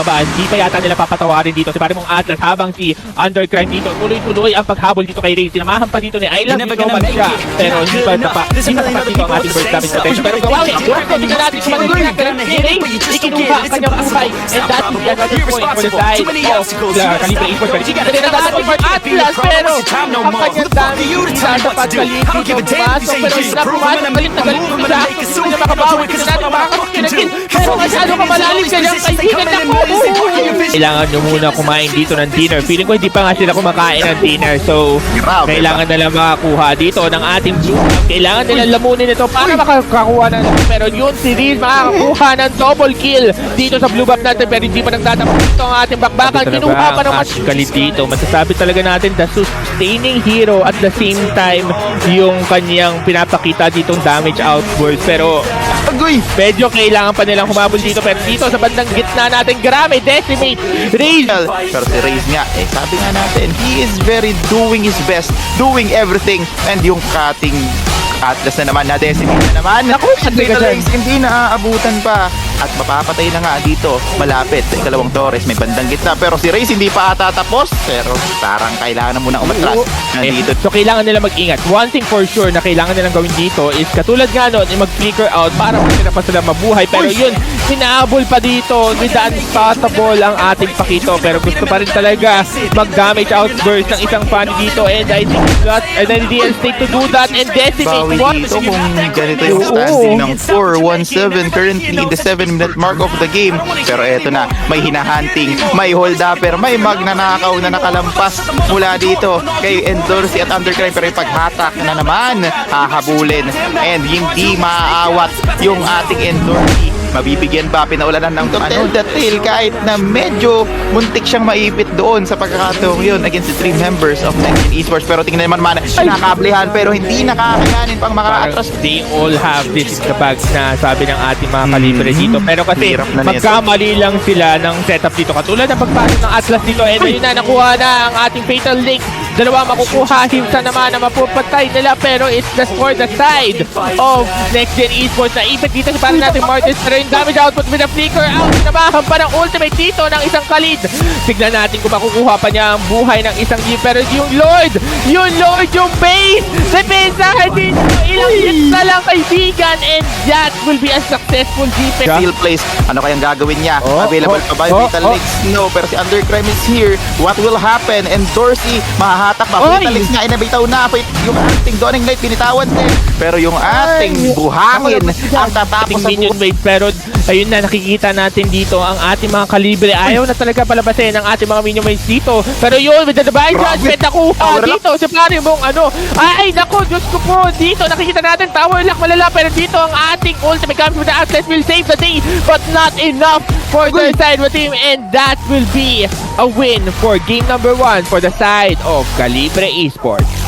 laban. Di pa yata nila papatawarin dito si Parimong Atlas habang si Undercrime dito tuloy-tuloy ang paghabol dito kay Ray. Sinamahan pa dito ni I Love You So Much siya. Pero hindi pa tapat dito ang ating first damage potential. Pero gawawi, tingnan natin kung managiging pero si Ray, ikinuha ang kanyang buhay. And that will be another point for the side of the Calibre Esports. Pero hindi na dapat for Atlas, pero ang kanyang damage sasapat Calibre dito pumasok. Pero hindi na pumasok, galit na galit siya. Hindi na makabawi, hindi na makakapagkinagin. Pero masyado ka malalim kanyang kaibigan na po. Kailangan nyo muna kumain dito ng dinner. Feeling ko hindi pa nga sila kumakain ng dinner. So, kailangan nila makakuha dito ng ating blue. Kailangan nila lamunin ito para makakakuha ng pero yun si Riz makakakuha ng double kill dito sa blue buff natin. Pero hindi pa nagtatapos ito ang ating bakbakan. Kinuha pa ng galit dito. Masasabi talaga natin the sustaining hero at the same time yung kanyang pinapakita ditong damage outburst. Pero medyo kailangan pa nilang humabol dito. Pero dito sa bandang gitna natin, grabe, decimate, Raze. Pero si Raze nga, sabi nga natin, he is very doing his best, doing everything. And yung cutting Atlas na naman, na-decimate na naman. Naku, Raze, hindi naaabutan pa. At mapapatay na nga dito, malapit sa ikalawang Torres, may bandang gitna. Pero si Raze hindi pa ata tapos. Pero parang kailangan na muna umatras. Nandito. So kailangan nila mag-ingat. One thing for sure na kailangan nilang gawin dito is katulad nga nun, mag-flicker out para masira pa sila mabuhay. Pero yun, hinahabol pa dito with the unstoppable ang ating Pakito. Pero gusto pa rin talaga mag-damage outburst ng isang fan dito. And I think that, and then DL State to do that and decimate. Bawi dito kung ganito yung standing ng 4-1-7 currently in the 7-minute mark of the game. Pero eto na, may hinahunting, may hold-upper, may magnanakaw na nakalampas mula dito kay Endorsi at Undercrime. Pero yung paghatak na naman, hahabulin and hindi maaawat yung ating Endorsi. Mabibigyan ba pinaulanan ng the tail kahit na medyo muntik siyang maipit doon sa pagkakataong yun against the 3 members of Next Esports. Pero tingnan naman nakakablehan pero hindi nakakayanin pang makakatras. They all have this in the bags na sabi ng ating mga kalibre dito. Pero kasi magkamali lang sila ng setup dito. Katulad ng pagpasok ng Atlas dito. And ayun na, nakuha na ang ating Fatal Link. Dalawa makukuha, Himsa naman na mapupatay nila. Pero it's just for the side of Next Gen Esports. Naipit dito sa parang natin Martins. Pero yung damage output with a flicker out. Nabahan pa ng ultimate dito ng isang Khalid. Tignan natin kung makukuha pa niya ang buhay ng isang G. Pero yung Lord, yung base, depensahan dito. Ilang hits na lang kaibigan. And that will be a successful defense. Steel place, ano kayang gagawin niya? Available pa ba yung Fatal Links? No, pero si Undercrime is here. What will happen? And Dorsey, mahahatak ba? Fatal Links nga, inabitaw na. Yung ating Dawning Light, binitawan din. Pero yung ating buhangin, ang tatapos sa minion wave. Pero ayun na, nakikita natin dito ang ating mga kalibre. Ayaw na talaga palabasin ang ating mga minion waves dito. Pero yun, with the Divine Judgment, nakuha dito. Si Parimong ay, naku, Diyos ko po. Dito, nakikita natin, Tower Lock malala. Pero dito, ang ating ultimate comes with the Atlas will save the day. But not enough for the side of the team. And that will be a win for game number 1 for the side of Calibre Esports.